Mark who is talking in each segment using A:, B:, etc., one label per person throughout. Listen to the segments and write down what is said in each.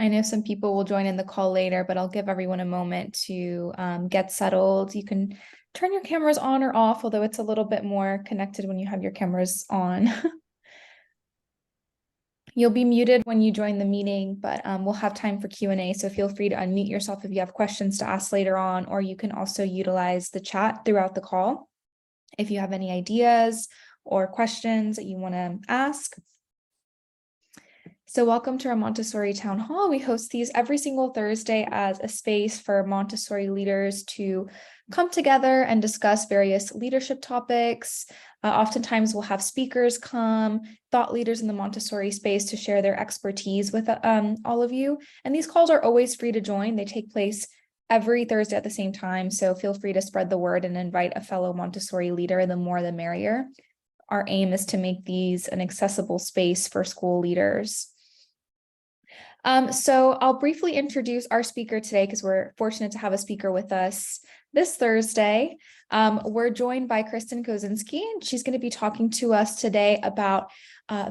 A: I know some people will join in the call later, but I'll give everyone a moment to get settled. You can turn your cameras on or off, although it's a little bit more connected when you have your cameras on. You'll be muted when you join the meeting, but we'll have time for Q&A, so feel free to unmute yourself if you have questions to ask later on, or you can also utilize the chat throughout the call if you have any ideas or questions that you want to ask. So welcome to our Montessori Town Hall. We host these every single Thursday as a space for Montessori leaders to come together and discuss various leadership topics. Oftentimes we'll have speakers come, thought leaders in the Montessori space to share their expertise with all of you. And these calls are always free to join. They take place every Thursday at the same time. So feel free to spread the word and invite a fellow Montessori leader. The more, the merrier. Our aim is to make these an accessible space for school leaders. So I'll briefly introduce our speaker today because we're fortunate to have a speaker with us this Thursday. We're joined by Kristen Kosinski, and she's going to be talking to us today about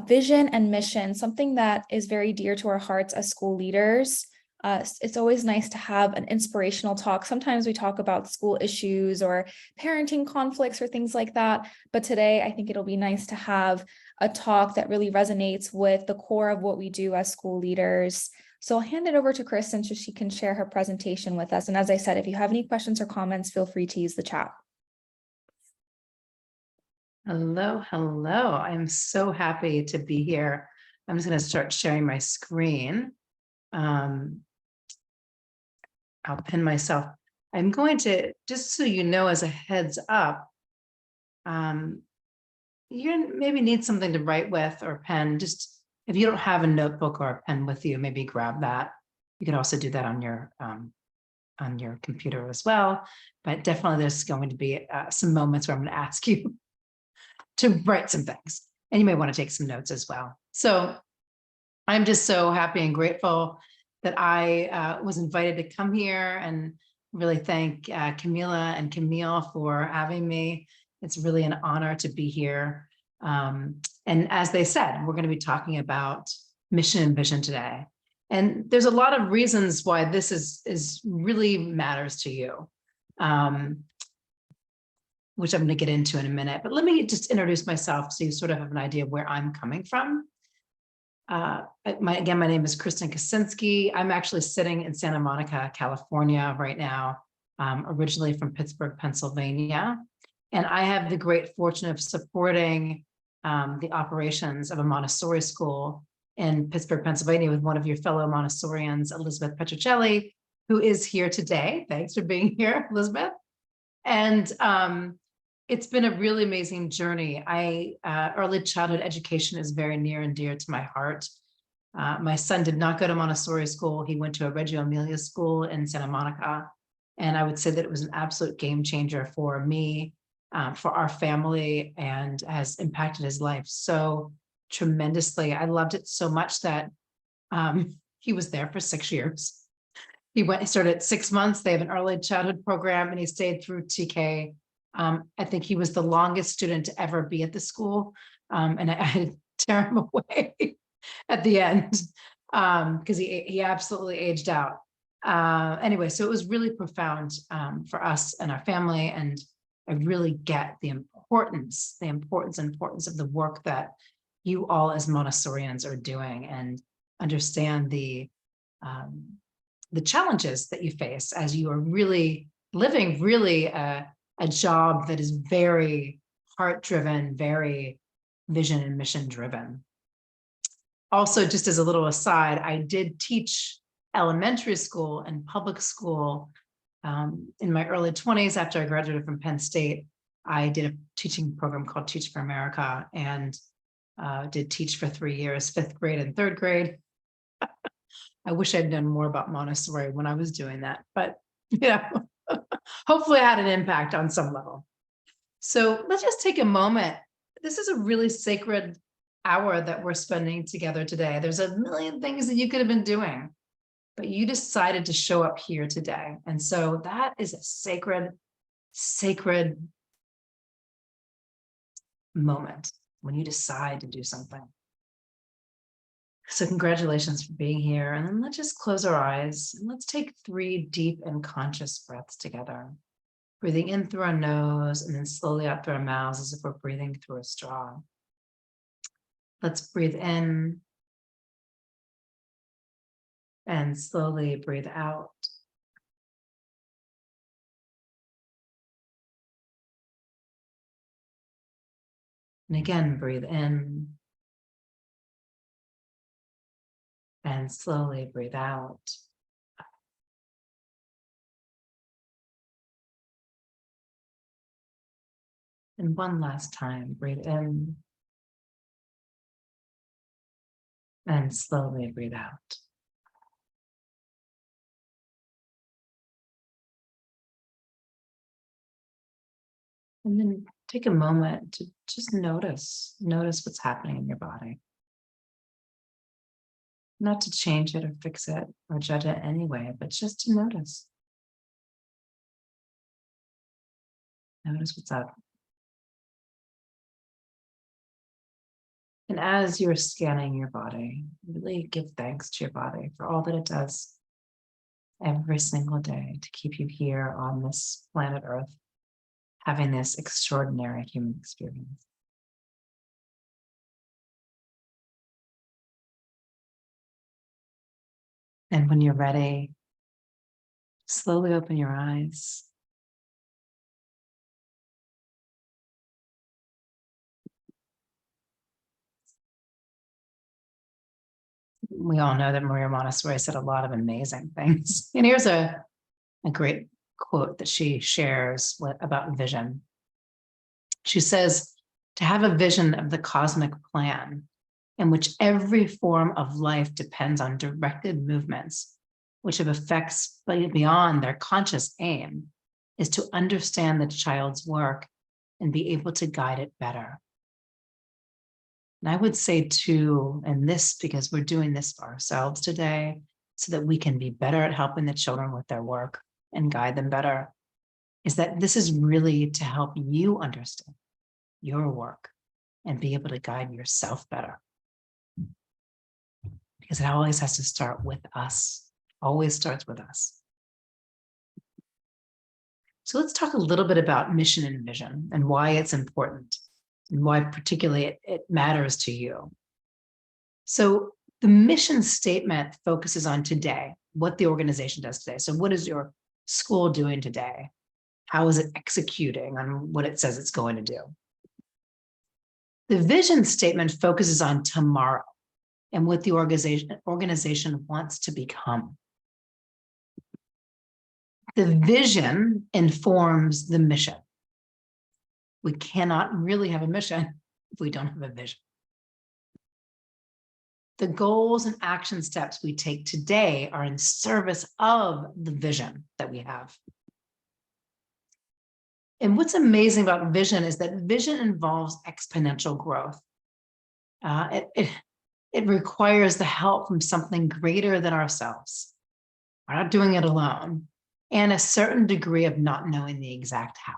A: vision and mission, something that is very dear to our hearts as school leaders. It's always nice to have an inspirational talk. Sometimes we talk about school issues or parenting conflicts or things like that. But today, I think it'll be nice to have a talk that really resonates with the core of what we do as school leaders. So I'll hand it over to Kristen so she can share her presentation with us. And as I said, if you have any questions or comments, feel free to use the chat.
B: Hello. I'm so happy to be here. I'm just going to start sharing my screen. I'll pin myself. I'm going to, just so you know, as a heads up, you maybe need something to write with or pen. Just if you don't have a notebook or a pen with you, maybe grab that. You can also do that on your computer as well. But definitely there's going to be some moments where I'm going to ask you to write some things. And you may want to take some notes as well. So I'm just so happy and grateful that I was invited to come here, and really thank Camila and Camille for having me. It's really an honor to be here. And as they said, we're going to be talking about mission and vision today. And there's a lot of reasons why this is really matters to you, which I'm going to get into in a minute. But let me just introduce myself so you sort of have an idea of where I'm coming from. My name is Kristen Kosinski. I'm actually sitting in Santa Monica, California right now, originally from Pittsburgh, Pennsylvania. And I have the great fortune of supporting the operations of a Montessori school in Pittsburgh, Pennsylvania with one of your fellow Montessorians, Elizabeth Petrocelli, who is here today. Thanks for being here, Elizabeth. And it's been a really amazing journey. Early childhood education is very near and dear to my heart. My son did not go to Montessori school. He went to a Reggio Emilia school in Santa Monica. And I would say that it was an absolute game changer for me, for our family, and has impacted his life so tremendously. I loved it so much that he was there for 6 years. He started at 6 months. They have an early childhood program, and he stayed through TK. I think he was the longest student to ever be at the school. And I had to tear him away at the end because he absolutely aged out. Anyway, so it was really profound for us and our family. And I really get the importance of the work that you all as Montessorians are doing, and understand the challenges that you face as you are really living a job that is very heart-driven, very vision and mission-driven. Also, just as a little aside, I did teach elementary school and public school in my early 20s. After I graduated from Penn State, I did a teaching program called Teach for America, and did teach for 3 years, 5th grade and 3rd grade. I wish I'd done more about Montessori when I was doing that, but hopefully I had an impact on some level. So let's just take a moment. This is a really sacred hour that we're spending together today. There's a million things that you could have been doing, but you decided to show up here today. And so that is a sacred moment when you decide to do something. So congratulations for being here. And then let's just close our eyes and let's take 3 deep and conscious breaths together. Breathing in through our nose and then slowly out through our mouths as if we're breathing through a straw. Let's breathe in and slowly breathe out. And again, breathe in and slowly breathe out. And one last time, breathe in and slowly breathe out. And then take a moment to just notice what's happening in your body. Not to change it or fix it or judge it anyway, but just to notice. Notice what's up. And as you're scanning your body, really give thanks to your body for all that it does every single day to keep you here on this planet Earth, having this extraordinary human experience. And when you're ready, slowly open your eyes. We all know that Maria Montessori said a lot of amazing things. And here's a great quote that she shares about vision. She says, to have a vision of the cosmic plan in which every form of life depends on directed movements, which have effects beyond their conscious aim, is to understand the child's work and be able to guide it better. And I would say too, and this because we're doing this for ourselves today, so that we can be better at helping the children with their work and guide them better, is that this is really to help you understand your work and be able to guide yourself better. Because it always has to start with us, always starts with us. So let's talk a little bit about mission and vision and why it's important and why particularly it matters to you. So the mission statement focuses on today, what the organization does today. So what is your school doing today? How is it executing on what it says it's going to do? The vision statement focuses on tomorrow and what the organization wants to become. The vision informs the mission. We cannot really have a mission if we don't have a vision. The goals and action steps we take today are in service of the vision that we have. And what's amazing about vision is that vision involves exponential growth. It requires the help from something greater than ourselves. We're not doing it alone, and a certain degree of not knowing the exact how.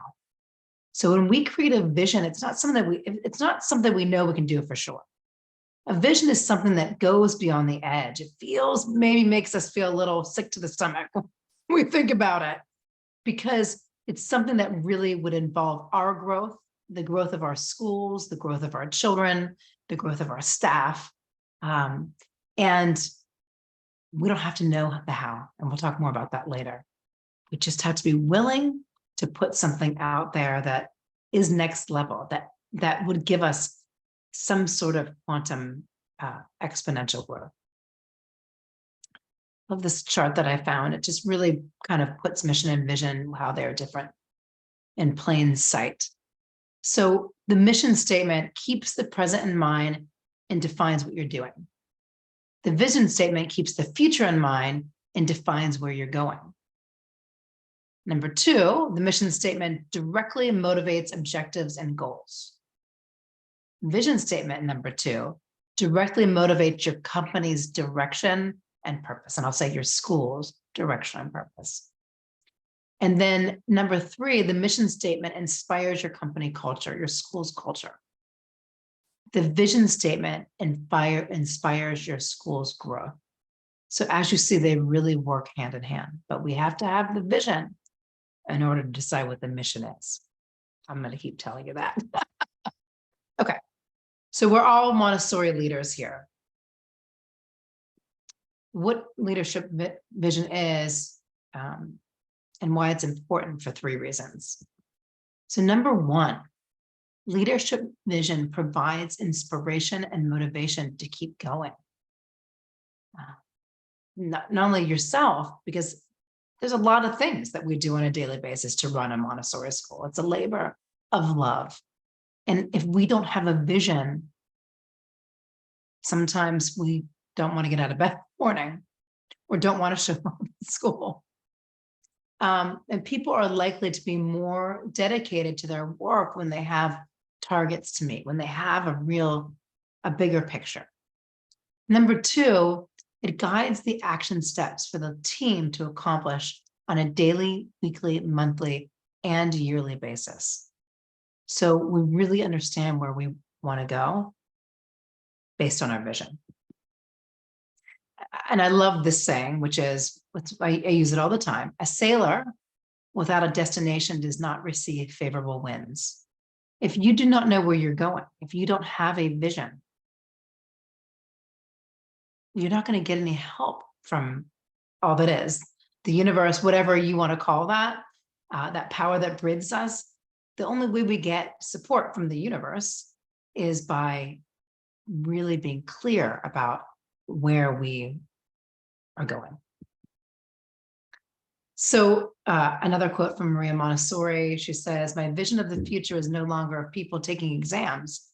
B: So when we create a vision, it's not something we know we can do for sure. A vision is something that goes beyond the edge. It maybe makes us feel a little sick to the stomach when we think about it, because it's something that really would involve our growth, the growth of our schools, the growth of our children, the growth of our staff. And we don't have to know the how, and we'll talk more about that later. We just have to be willing to put something out there that is next level, that would give us some sort of quantum exponential growth. Love this chart that I found. It just really kind of puts mission and vision, how they're different, in plain sight. So the mission statement keeps the present in mind and defines what you're doing. The vision statement keeps the future in mind and defines where you're going. Number 2, the mission statement directly motivates objectives and goals. Vision statement number 2 directly motivates your company's direction and purpose. And I'll say your school's direction and purpose. And then number 3, the mission statement inspires your company culture, your school's culture. The vision statement inspires your school's growth. So as you see, they really work hand in hand, but we have to have the vision in order to decide what the mission is. I'm going to keep telling you that. Okay. So we're all Montessori leaders here. What leadership vision is, and why it's important for 3 reasons. So number 1, leadership vision provides inspiration and motivation to keep going. Not only yourself, because there's a lot of things that we do on a daily basis to run a Montessori school. It's a labor of love. And if we don't have a vision, sometimes we don't want to get out of bed in the morning or don't want to show up at school. And people are likely to be more dedicated to their work when they have targets to meet, when they have a bigger picture. Number 2, it guides the action steps for the team to accomplish on a daily, weekly, monthly, and yearly basis. So we really understand where we want to go based on our vision. And I love this saying, which is, I use it all the time: a sailor without a destination does not receive favorable winds. If you do not know where you're going, if you don't have a vision, you're not going to get any help from all that is the universe, whatever you want to call that, that power that breathes us. The only way we get support from the universe is by really being clear about where we are going. So another quote from Maria Montessori, she says, "My vision of the future is no longer of people taking exams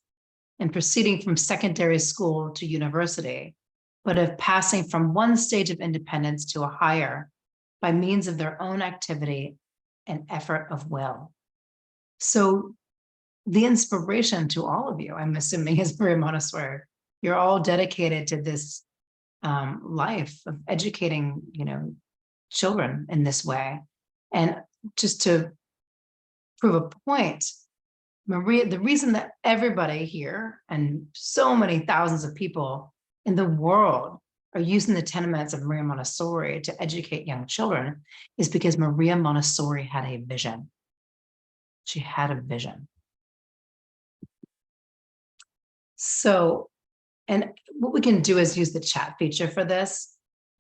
B: and proceeding from secondary school to university, but of passing from one stage of independence to a higher by means of their own activity and effort of will." So the inspiration to all of you, I'm assuming, is Maria Montessori. You're all dedicated to this life of educating, children in this way. And just to prove a point, Maria, the reason that everybody here and so many thousands of people in the world are using the tenements of Maria Montessori to educate young children is because Maria Montessori had a vision. She had a vision. So, and what we can do is use the chat feature for this.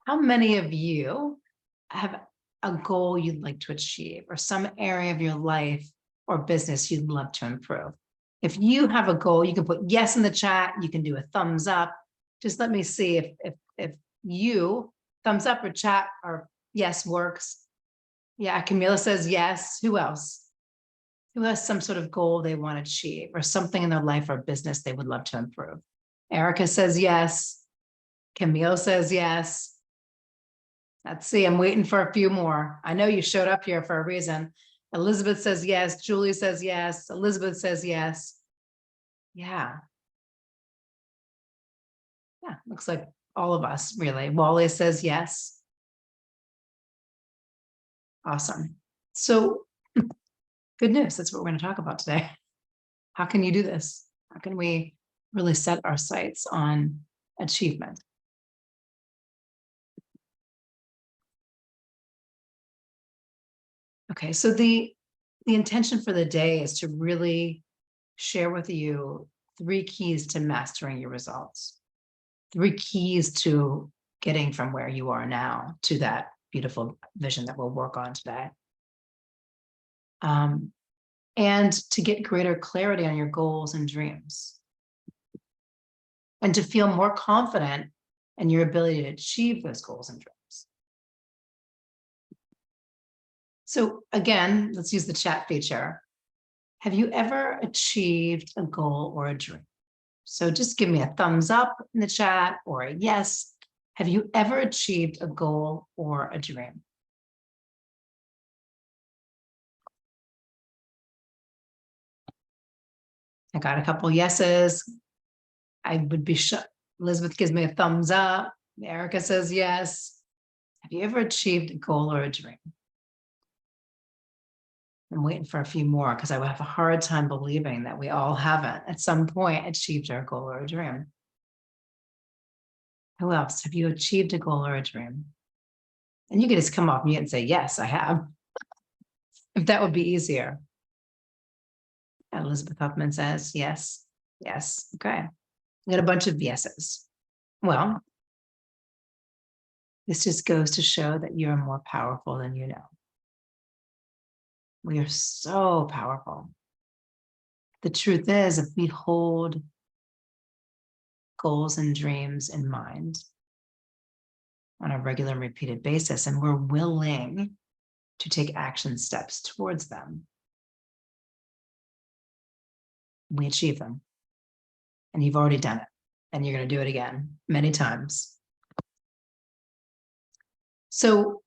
B: How many of you have a goal you'd like to achieve or some area of your life or business you'd love to improve? If you have a goal, you can put yes in the chat. You can do a thumbs up. Just let me see if you thumbs up or chat or yes works. Yeah, Camila says yes. Who else? Who has some sort of goal they want to achieve or something in their life or business they would love to improve? Erica says yes. Camille says yes. Let's see, I'm waiting for a few more. I know you showed up here for a reason. Elizabeth says yes. Julie says yes. Elizabeth says yes. Yeah. Yeah, looks like all of us, really. Wally says yes. Awesome. So good news. That's what we're going to talk about today. How can you do this? How can we really set our sights on achievement? Okay, so the intention for the day is to really share with you 3 keys to mastering your results, 3 keys to getting from where you are now to that beautiful vision that we'll work on today. And to get greater clarity on your goals and dreams. And to feel more confident in your ability to achieve those goals and dreams. So again, let's use the chat feature. Have you ever achieved a goal or a dream? So just give me a thumbs up in the chat or a yes. Have you ever achieved a goal or a dream? I got a couple yeses. I would be shocked. Elizabeth gives me a thumbs up. Erica says yes. Have you ever achieved a goal or a dream? I'm waiting for a few more because I would have a hard time believing that we all haven't at some point achieved our goal or a dream. Who else? Have you achieved a goal or a dream? And you can just come off mute and say, yes, I have. If that would be easier. Elizabeth Huffman says, yes, yes. Okay. We got a bunch of yeses. Well, this just goes to show that you're more powerful than you know. We are so powerful. The truth is, if we hold goals and dreams in mind on a regular and repeated basis, and we're willing to take action steps towards them, we achieve them. And you've already done it, and you're going to do it again many times. So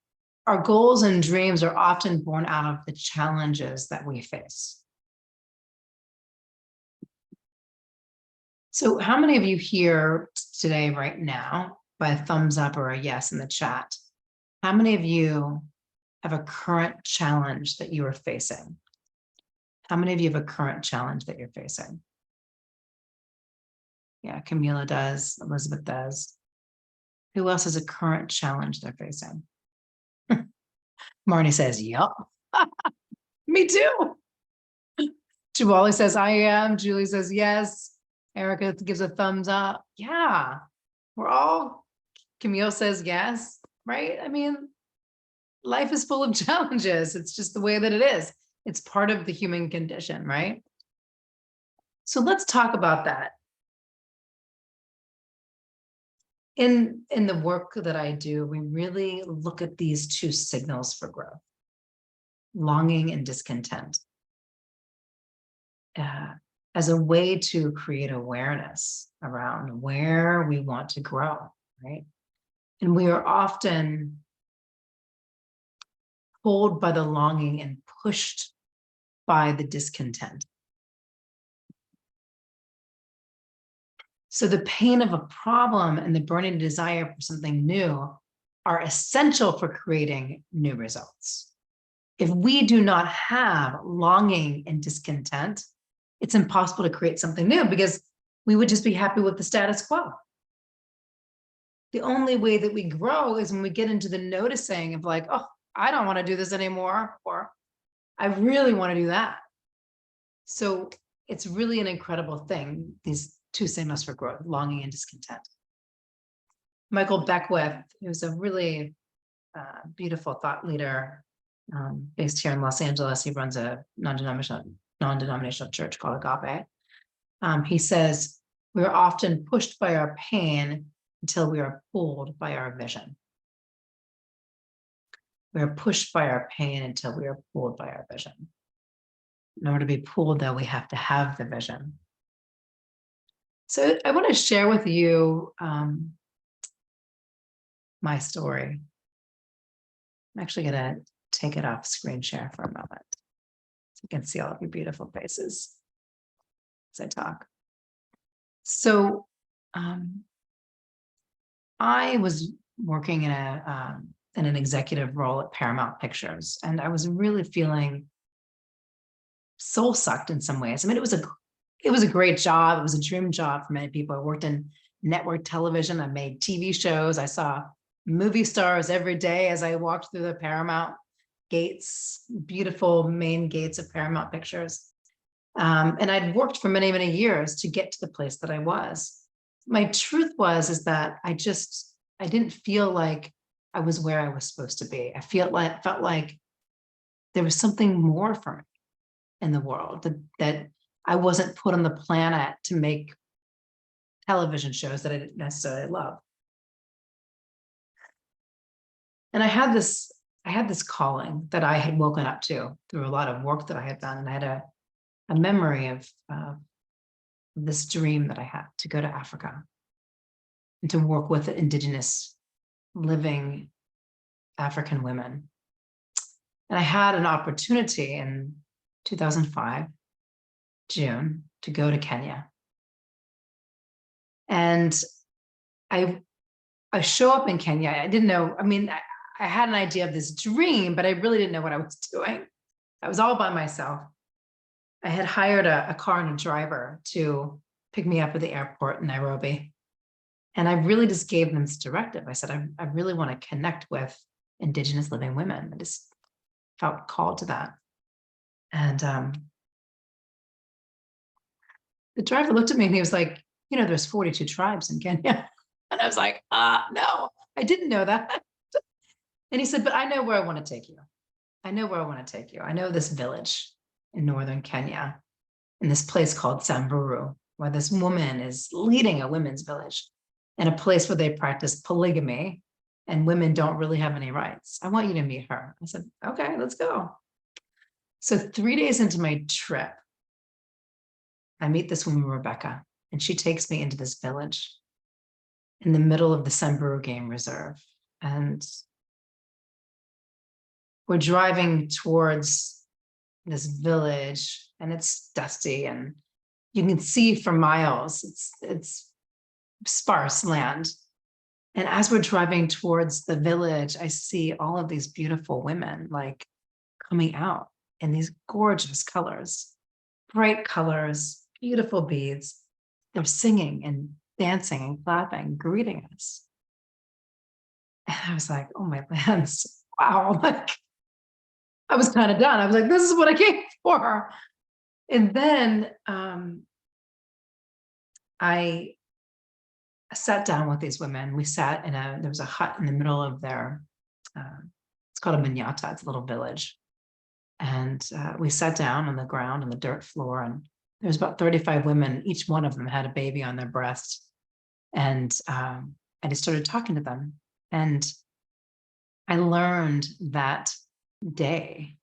B: our goals and dreams are often born out of the challenges that we face. So how many of you here today, right now, by a thumbs up or a yes in the chat, how many of you have a current challenge that you are facing? How many of you have a current challenge that you're facing? Yeah, Camila does, Elizabeth does. Who else has a current challenge they're facing? Marnie says, yup. Me too. Juwali says, I am. Julie says, yes. Erica gives a thumbs up. Yeah, we're all, Camille says, yes, right? I mean, life is full of challenges. It's just the way that it is. It's part of the human condition, right? So let's talk about that. In the work that I do, we really look at these two signals for growth, longing and discontent, as a way to create awareness around where we want to grow, right? And we are often pulled by the longing and pushed by the discontent. So the pain of a problem and the burning desire for something new are essential for creating new results. If we do not have longing and discontent, it's impossible to create something new because we would just be happy with the status quo. The only way that we grow is when we get into the noticing of like, oh, I don't want to do this anymore, or I really want to do that. So it's really an incredible thing, these two signals for growth, longing and discontent. Michael Beckwith, who's a really beautiful thought leader based here in Los Angeles. He runs a non-denominational church called Agape. He says, we are often pushed by our pain until we are pulled by our vision. We are pushed by our pain until we are pulled by our vision. In order to be pulled, though, we have to have the vision. So I want to share with you my story. I'm actually going to take it off screen share for a moment so you can see all of your beautiful faces as I talk. So I was working in an executive role at Paramount Pictures, and I was really feeling soul sucked in some ways. I mean, it was a great job. It was a dream job for many people. I worked in network television. I made TV shows. I saw movie stars every day as I walked through the Paramount gates, beautiful main gates of Paramount Pictures. And I'd worked for many, many years to get to the place that I was. My truth is that I didn't feel like I was where I was supposed to be. I felt like there was something more for me in the world, that I wasn't put on the planet to make television shows that I didn't necessarily love. And I had this calling that I had woken up to through a lot of work that I had done. And I had a memory of this dream that I had to go to Africa and to work with indigenous living African women. And I had an opportunity in 2005, June, to go to Kenya. And I show up in Kenya. I didn't know, I mean, I had an idea of this dream, but I really didn't know what I was doing. I was all by myself. I had hired a car and a driver to pick me up at the airport in Nairobi. And I really just gave them this directive. I said, I really want to connect with Indigenous living women. I just felt called to that. And the driver looked at me and he was like, there's 42 tribes in Kenya. And I was like, no, I didn't know that. And he said, but I know where I want to take you. I know where I want to take you. I know this village in northern Kenya, in this place called Samburu, where this woman is leading a women's village in a place where they practice polygamy and women don't really have any rights. I want you to meet her. I said, okay, let's go. So 3 days into my trip, I meet this woman, Rebecca, and she takes me into this village in the middle of the Samburu Game Reserve. And we're driving towards this village and it's dusty and you can see for miles, it's sparse land. And as we're driving towards the village, I see all of these beautiful women like coming out in these gorgeous colors, bright colors, beautiful beads. They're singing and dancing and clapping, greeting us. And I was like, oh my lands, wow. Like, I was kind of done. I was like, this is what I came for. And then I sat down with these women. We sat there was a hut in the middle of their, it's called a manyatta, it's a little village. And we sat down on the ground on the dirt floor, and there was about 35 women. Each one of them had a baby on their breast. And I just started talking to them. And I learned that day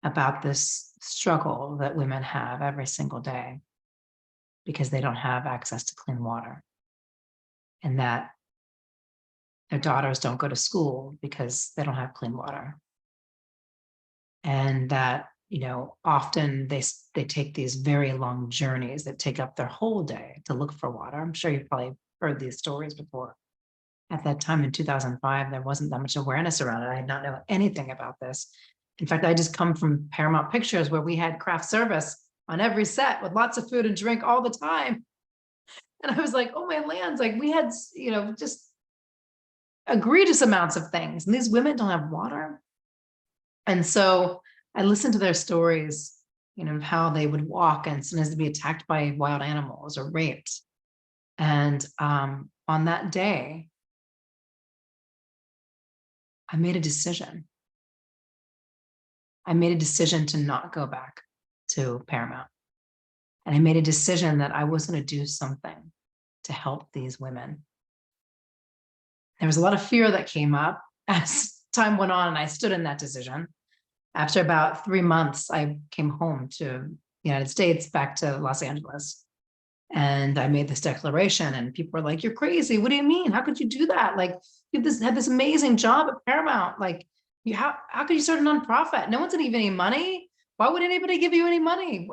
B: about this struggle that women have every single day because they don't have access to clean water, and that their daughters don't go to school because they don't have clean water. And that, often they take these very long journeys that take up their whole day to look for water. I'm sure you've probably heard these stories before. At that time in 2005, there wasn't that much awareness around it. I did not know anything about this. In fact, I just come from Paramount Pictures, where we had craft service on every set with lots of food and drink all the time. And I was like, oh my lands, like we had, just egregious amounts of things. And these women don't have water. And so I listened to their stories, of how they would walk and sometimes they'd be attacked by wild animals or raped. And on that day, I made a decision. I made a decision to not go back to Paramount. And I made a decision that I was going to do something to help these women. There was a lot of fear that came up as time went on, and I stood in that decision. After about 3 months, I came home to the United States, back to Los Angeles. And I made this declaration, and people were like, you're crazy. What do you mean? How could you do that? Like, you had this amazing job at Paramount. Like, how could you start a nonprofit? No one's going to give you any money. Why would anybody give you any money?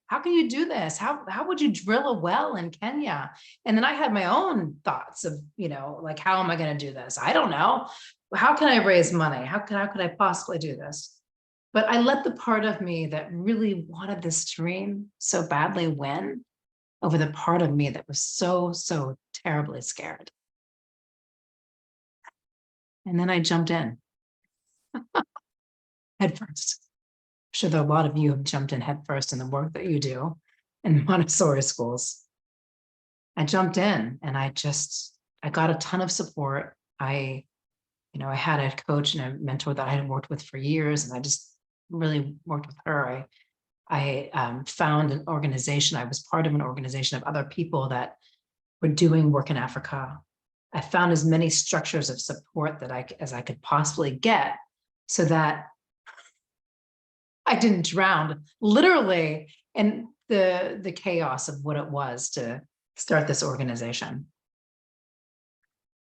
B: How can you do this? How would you drill a well in Kenya? And then I had my own thoughts of, like, how am I going to do this? I don't know. How can I raise money? How could I possibly do this? But I let the part of me that really wanted this dream so badly win over the part of me that was so, so terribly scared. And then I jumped in head first. I'm sure there are a lot of you who have jumped in head first in the work that you do in Montessori schools. I jumped in and I got a ton of support. I had a coach and a mentor that I had worked with for years, and I just really worked with her. I found an organization. I was part of an organization of other people that were doing work in Africa. I found as many structures of support as I could possibly get, so that I didn't drown literally in the chaos of what it was to start this organization.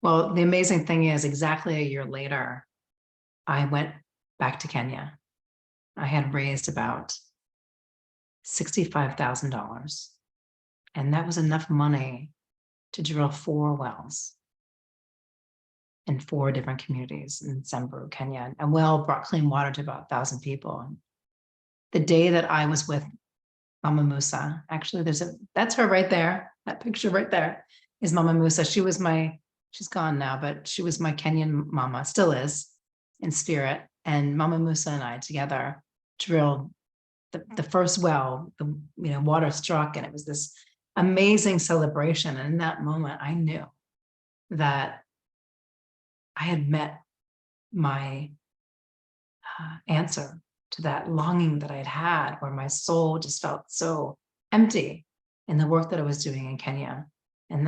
B: Well, the amazing thing is, exactly a year later, I went back to Kenya. I had raised about $65,000. And that was enough money to drill 4 wells. in 4 different communities in Samburu, Kenya. A well brought clean water to about 1,000 people. And the day that I was with Mama Musa, actually, that's her right there. That picture right there is Mama Musa. She's gone now, but she was my Kenyan mama, still is in spirit. And Mama Musa and I together drilled the first well. The water struck, and it was this amazing celebration. And in that moment, I knew that I had met my answer to that longing that I'd had, where my soul just felt so empty in the work that I was doing in Kenya and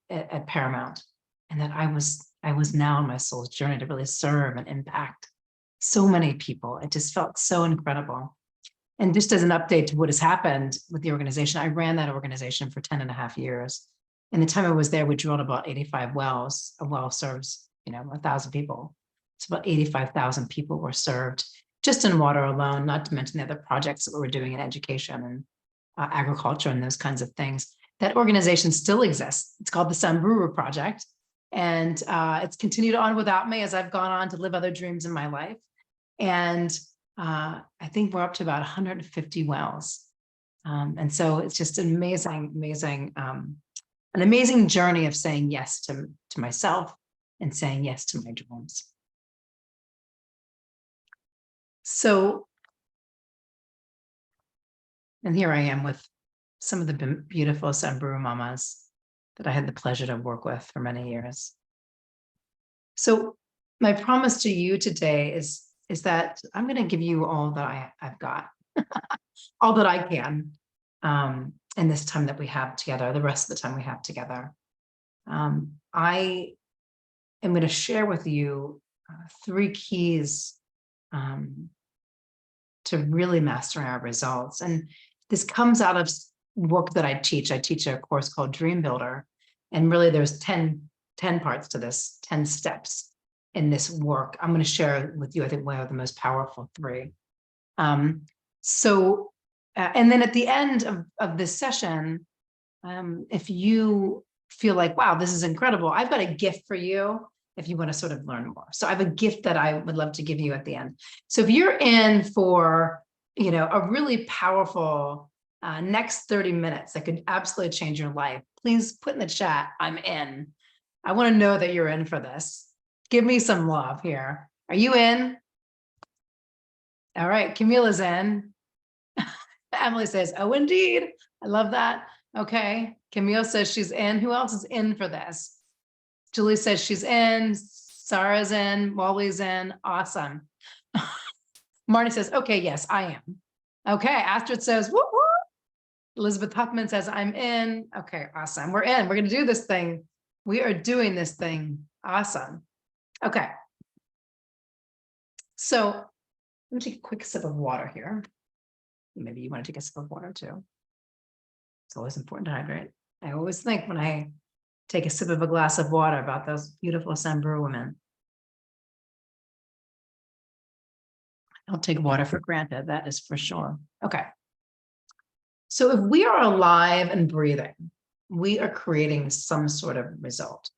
B: at Paramount, and that I was now on my soul's journey to really serve and impact so many people. It just felt so incredible. And just as an update to what has happened with the organization, I ran that organization for 10.5 years. In the time I was there, we drilled about 85 wells. A well serves, 1,000 people. It's about 85,000 people were served just in water alone, not to mention the other projects that we were doing in education and agriculture and those kinds of things. That organization still exists. It's called the Samburu Project. And it's continued on without me as I've gone on to live other dreams in my life. And I think we're up to about 150 wells. And so it's just an amazing journey of saying yes to myself and saying yes to my dreams. So, and here I am with some of the beautiful Samburu mamas that I had the pleasure to work with for many years. So my promise to you today is that I'm going to give you all that I've got, all that I can in this time that we have together, the rest of the time we have together. I am going to share with you 3 keys to really mastering our results. And this comes out of work that I teach. I teach a course called Dream Builder. And really there's 10 parts to this, 10 steps in this work. I'm going to share with you, I think, one of the most powerful 3. And then at the end of this session, if you feel like, wow, this is incredible, I've got a gift for you if you want to sort of learn more. So I have a gift that I would love to give you at the end. So if you're in for, a really powerful next 30 minutes that could absolutely change your life, please put in the chat, I'm in. I want to know that you're in for this. Give me some love here. Are you in? All right, Camila's in. Emily says, oh, indeed. I love that. Okay, Camille says she's in. Who else is in for this? Julie says she's in. Sarah's in. Wally's in. Awesome. Marty says, okay, yes, I am. Okay, Astrid says, whoop, whoop. Elizabeth Huffman says, I'm in. Okay, awesome. We're in. We're going to do this thing. We are doing this thing. Awesome. Okay. So let me take a quick sip of water here. Maybe you want to take a sip of water too. It's always important to hydrate. I always think when I take a sip of a glass of water about those beautiful Samburu women. I don't take water for granted, that is for sure. Okay. So if we are alive and breathing, we are creating some sort of result.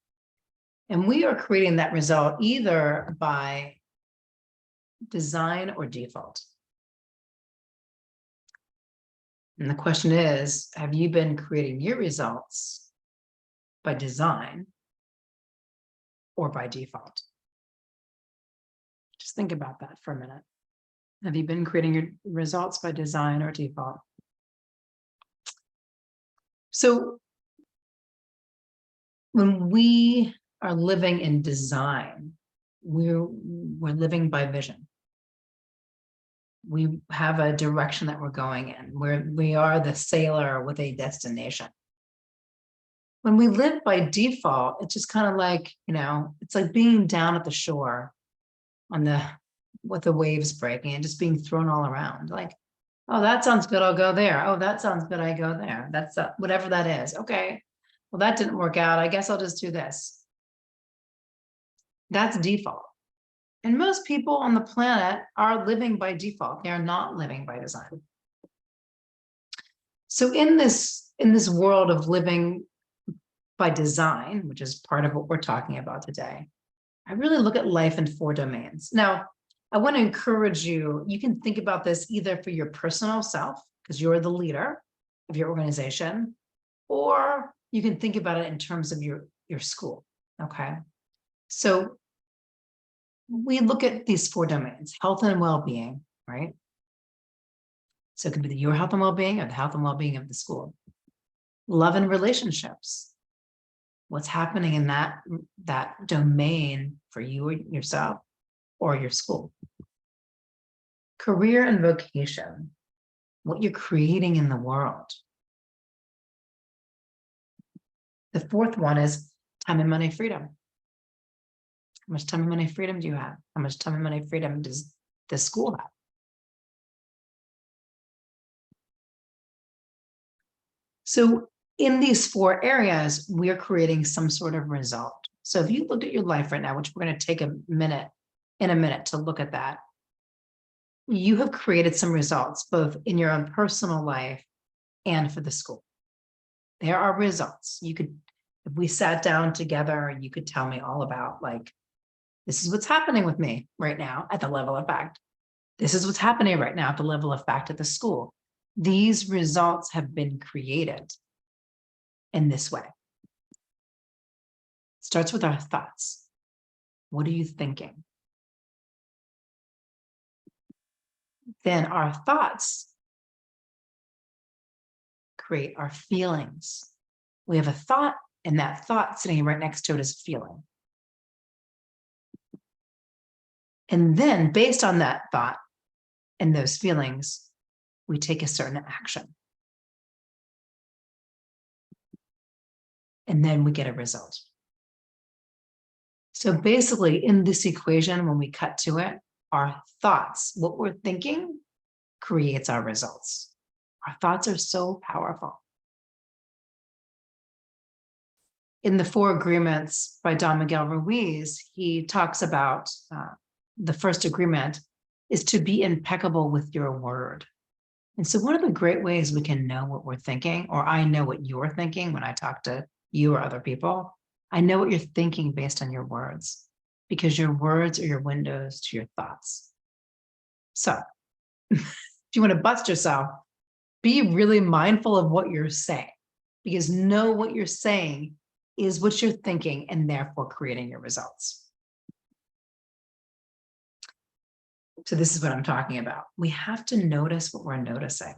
B: And we are creating that result either by design or default. And the question is, have you been creating your results by design or by default? Just think about that for a minute. Have you been creating your results by design or default? So when we are living in design, we're living by vision. We have a direction that we're going in. We are the sailor with a destination. When we live by default, it's just kind of like, it's like being down at the shore with the waves breaking and just being thrown all around. Like, oh, that sounds good, I'll go there. Oh, that sounds good, I go there. That's whatever that is. Okay, well, that didn't work out. I guess I'll just do this. That's default. And most people on the planet are living by default. They are not living by design. So in this world of living by design, which is part of what we're talking about today, I really look at life in 4 domains. Now, I want to encourage you, you can think about this either for your personal self, because you're the leader of your organization, or you can think about it in terms of your school. Okay. So we look at these 4 domains: health and well-being, right? So it could be your health and well-being or the health and well-being of the school. Love and relationships. What's happening in that domain for you or yourself or your school. Career and vocation. What you're creating in the world. The 4th one is time and money freedom. How much time and money freedom do you have? How much time and money freedom does the school have? So in these 4 areas, we're creating some sort of result. So if you look at your life right now, which we're going to take in a minute to look at that, you have created some results, both in your own personal life and for the school. There are results. You could, if we sat down together, you could tell me all about, like, this is what's happening with me right now at the level of fact. This is what's happening right now at the level of fact at the school. These results have been created in this way. It starts with our thoughts. What are you thinking? Then our thoughts create our feelings. We have a thought, and that thought sitting right next to it is a feeling. And then based on that thought and those feelings, we take a certain action. And then we get a result. So basically, in this equation, when we cut to it, our thoughts, what we're thinking, creates our results. Our thoughts are so powerful. In the 4 Agreements by Don Miguel Ruiz, he talks about the first agreement is to be impeccable with your word. And so one of the great ways we can know what we're thinking, or I know what you're thinking when I talk to you or other people, I know what you're thinking based on your words, because your words are your windows to your thoughts. So if you want to bust yourself, be really mindful of what you're saying, because know what you're saying is what you're thinking and therefore creating your results. So this is what I'm talking about. We have to notice what we're noticing.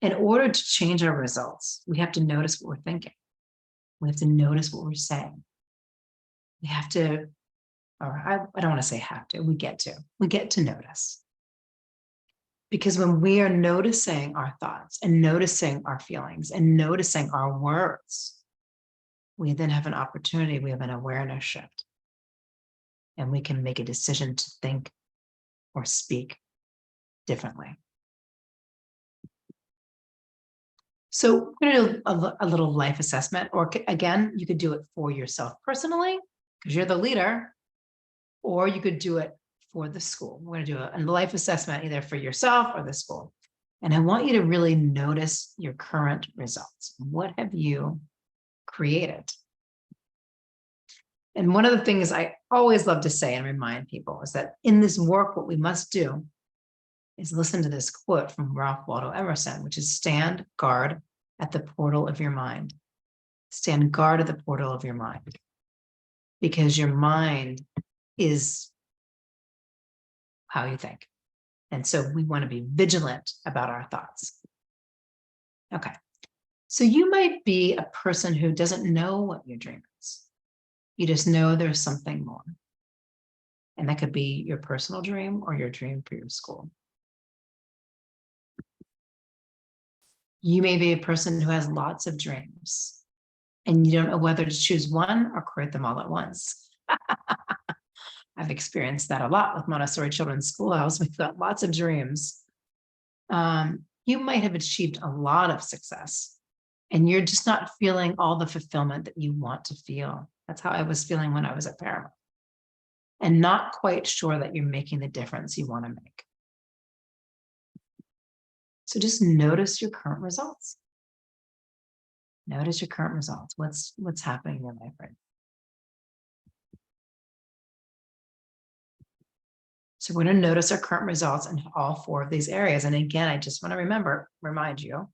B: In order to change our results, we have to notice what we're thinking. We have to notice what we're saying. We have to, or I don't want to say have to, we get to notice. Because when we are noticing our thoughts and noticing our feelings and noticing our words, we then have an opportunity, we have an awareness shift. And we can make a decision to think or speak differently. So we're going to do a little life assessment, or again, you could do it for yourself personally, because you're the leader, or you could do it for the school. We're going to do a life assessment either for yourself or the school. And I want you to really notice your current results. What have you created? And one of the things I always love to say and remind people is that in this work, what we must do is listen to this quote from Ralph Waldo Emerson, which is stand guard at the portal of your mind. Stand guard at the portal of your mind. Because your mind is how you think. And so we want to be vigilant about our thoughts. Okay. So you might be a person who doesn't know what your dream is. You just know there's something more. And that could be your personal dream or your dream for your school. You may be a person who has lots of dreams and you don't know whether to choose one or create them all at once. I've experienced that a lot with Montessori Children's Schoolhouse. We've got lots of dreams. You might have achieved a lot of success and you're just not feeling all the fulfillment that you want to feel. That's how I was feeling when I was at Paramount. And not quite sure that you're making the difference you want to make. So just notice your current results. Notice your current results. What's happening in your life right now? So we're going to notice our current results in all 4 of these areas. And again, I just want to remind you, you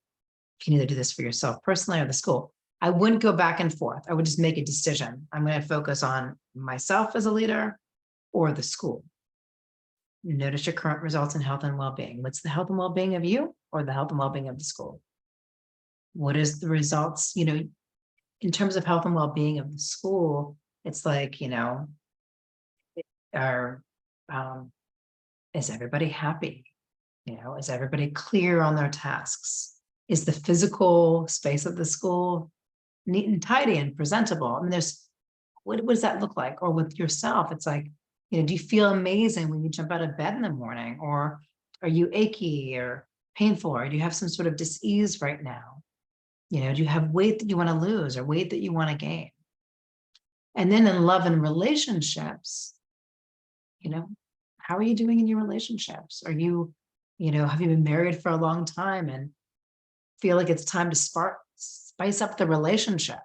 B: can either do this for yourself personally or the school. I wouldn't go back and forth. I would just make a decision. I'm going to focus on myself as a leader or the school. Notice your current results in health and well-being. What's the health and well-being of you or the health and well-being of the school? What is the results, in terms of health and well-being of the school? It's like, are, is everybody happy? Is everybody clear on their tasks? Is the physical space of the school neat and tidy and presentable? I mean, what does that look like? Or with yourself, it's like, do you feel amazing when you jump out of bed in the morning? Or are you achy or painful? Or do you have some sort of dis-ease right now? Do you have weight that you want to lose or weight that you want to gain? And then in love and relationships, how are you doing in your relationships? Are you, have you been married for a long time and feel like it's time to spice up the relationship?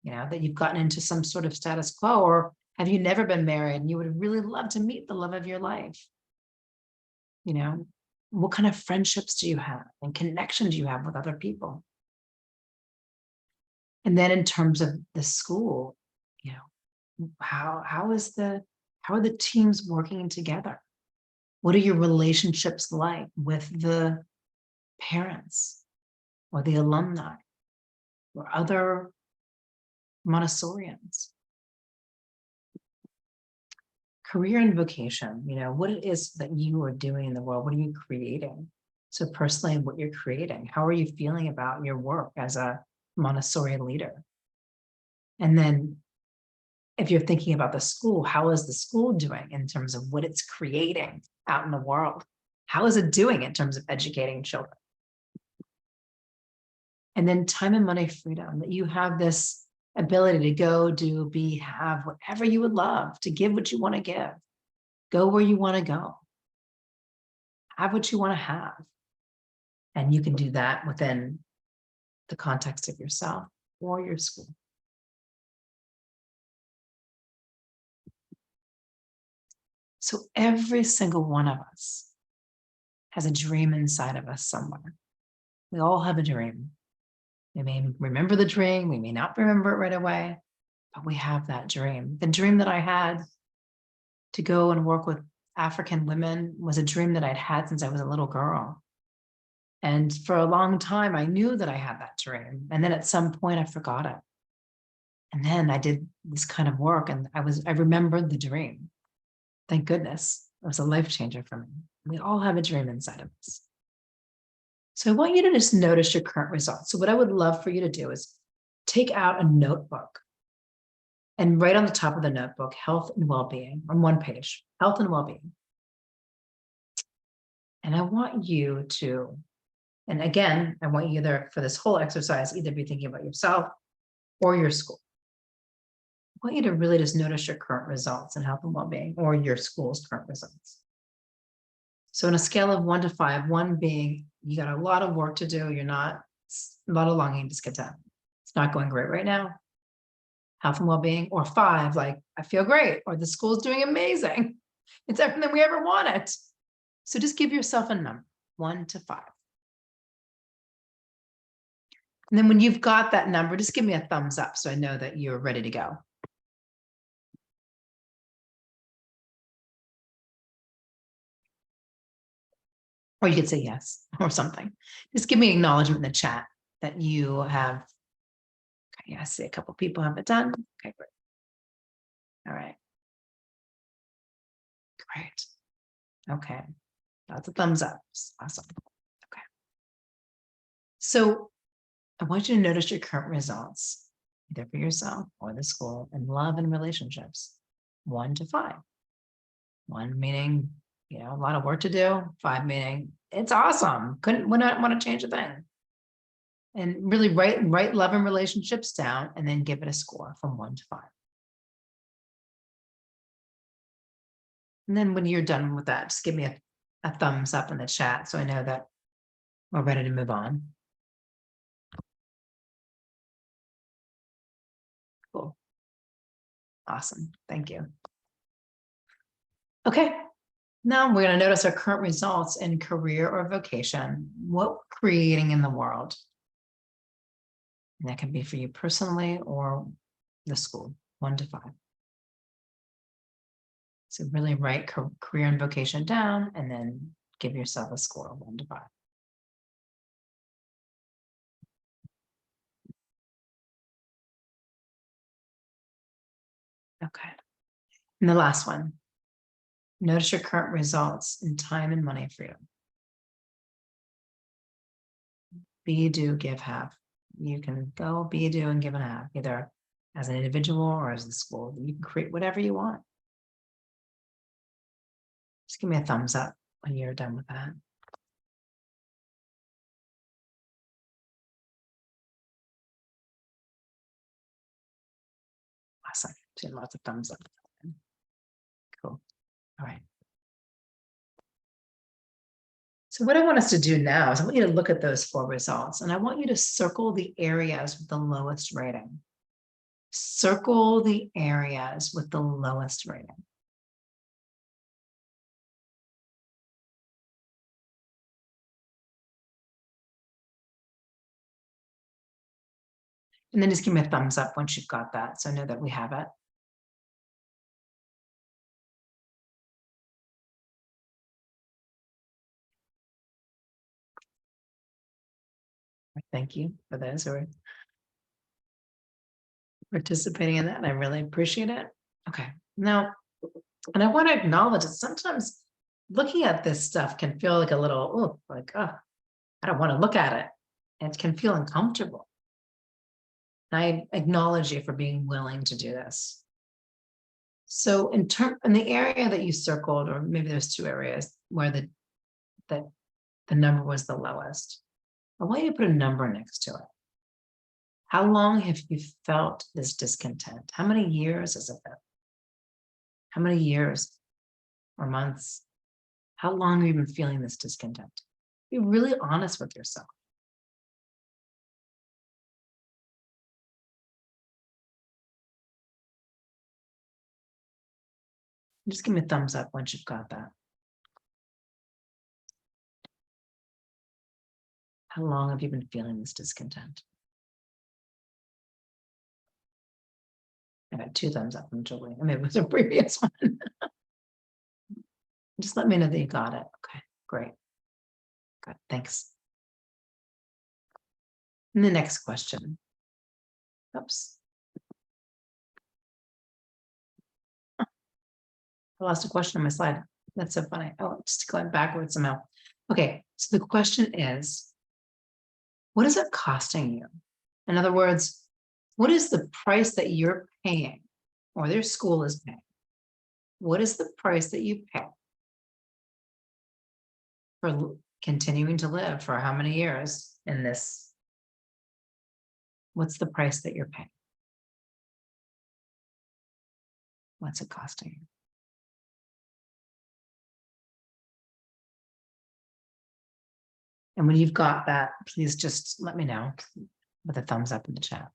B: That you've gotten into some sort of status quo, or have you never been married and you would really love to meet the love of your life? What kind of friendships do you have and connections do you have with other people? And then in terms of the school, how are the teams working together? What are your relationships like with the parents or the alumni or other Montessorians? Career and vocation, what it is that you are doing in the world. What are you creating? So personally, what you're creating, how are you feeling about your work as a Montessori leader? And then if you're thinking about the school, how is the school doing in terms of what it's creating out in the world? How is it doing in terms of educating children? And then time and money freedom, that you have this ability to go, do, be, have whatever you would love, to give what you want to give, go where you want to go, have what you want to have. And you can do that within the context of yourself or your school. So every single one of us has a dream inside of us somewhere. We all have a dream. We may remember the dream, we may not remember it right away, but we have that dream. The dream that I had to go and work with African women was a dream that I'd had since I was a little girl. And for a long time, I knew that I had that dream. And then at some point I forgot it. And then I did this kind of work and I remembered the dream. Thank goodness. It was a life changer for me. We all have a dream inside of us. So I want you to just notice your current results. So what I would love for you to do is take out a notebook and write on the top of the notebook, health and well-being, on one page, health and well-being. And I want you to, and again, I want you either for this whole exercise, either be thinking about yourself or your school. I want you to really just notice your current results in health and well-being or your school's current results. So on a scale of 1 to 5, 1 being you got a lot of work to do, you're not, a lot of longing to get done. It's not going great right now. Health and well-being, or 5, like I feel great, or the school's doing amazing. It's everything we ever wanted. So just give yourself a number, 1 to 5. And then when you've got that number, just give me a thumbs up so I know that you're ready to go. Or you could say yes or something. Just give me acknowledgement in the chat that you have. Okay, I see a couple people have it done. Okay, great. All right. Great. Okay. Lots of thumbs up. Awesome. Okay. So I want you to notice your current results, either for yourself or the school, in love and relationships, 1 to 5. 1 meaning, a lot of work to do. 5 meaning it's awesome. Would not want to change a thing. And really write love and relationships down and then give it a score from 1 to 5. And then when you're done with that, just give me a thumbs up in the chat so I know that we're ready to move on. Cool. Awesome. Thank you. Okay. Now we're going to notice our current results in career or vocation, what we're creating in the world. And that can be for you personally or the school, 1 to 5. So really write career and vocation down and then give yourself a score of 1 to 5. Okay. And the last one, notice your current results in time and money freedom. Be, do, give, have. You can go, be, do, and give and have, either as an individual or as a school. You can create whatever you want. Just give me a thumbs up when you're done with that. Awesome. Seeing lots of thumbs up. Cool. All right. So what I want us to do now is I want you to look at those 4 results, and I want you to circle the areas with the lowest rating. Circle the areas with the lowest rating. And then just give me a thumbs up once you've got that, so I know that we have it. Thank you for those who are participating in that. I really appreciate it. Okay, now, and I want to acknowledge that sometimes looking at this stuff can feel like a little, I don't want to look at it. It can feel uncomfortable. I acknowledge you for being willing to do this. So in the area that you circled, or maybe there's 2 areas where the number was the lowest, I want you to put a number next to it. How long have you felt this discontent? How many years has it been? How many years or months? How long have you been feeling this discontent? Be really honest with yourself. Just give me a thumbs up once you've got that. How long have you been feeling this discontent? I got 2 thumbs up from Julie. I mean, it was a previous one. Just let me know that you got it. Okay, great. Good, thanks. And the next question. Oops. I lost a question on my slide. That's so funny. Oh, just going backwards somehow. Okay, so the question is, what is it costing you? In other words, what is the price that you're paying or their school is paying? What is the price that you pay for continuing to live for how many years in this? What's the price that you're paying? What's it costing you? And when you've got that, please just let me know with a thumbs up in the chat.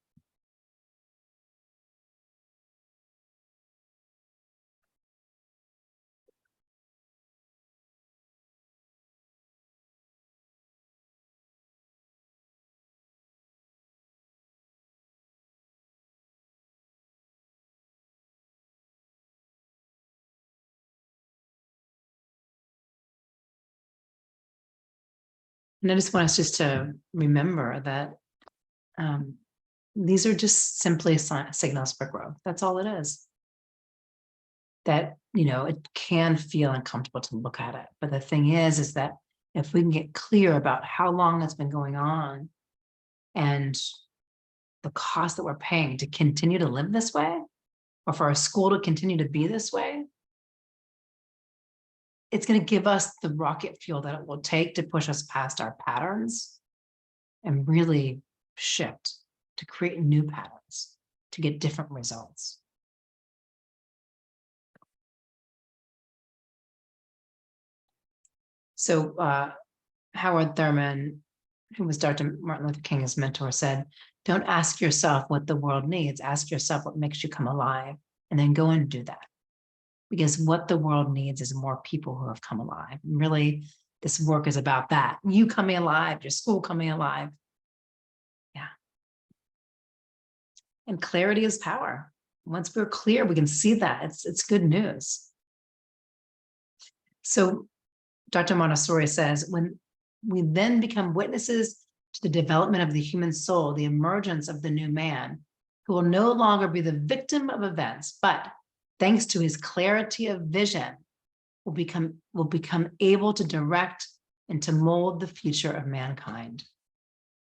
B: And I just want us just to remember that these are just simply signals for growth. That's all it is. That, it can feel uncomfortable to look at it. But the thing is that if we can get clear about how long it's been going on and the cost that we're paying to continue to live this way, or for our school to continue to be this way, it's going to give us the rocket fuel that it will take to push us past our patterns and really shift to create new patterns, to get different results. So Howard Thurman, who was Dr. Martin Luther King's mentor, said, don't ask yourself what the world needs, ask yourself what makes you come alive, and then go and do that. because what the world needs is more people who have come alive. And really, this work is about that. You coming alive, your school coming alive. Yeah. And clarity is power. Once we're clear, we can see that. It's good news. So Dr. Montessori says, when we then become witnesses to the development of the human soul, the emergence of the new man, who will no longer be the victim of events, but thanks to his clarity of vision, will become able to direct and to mold the future of mankind.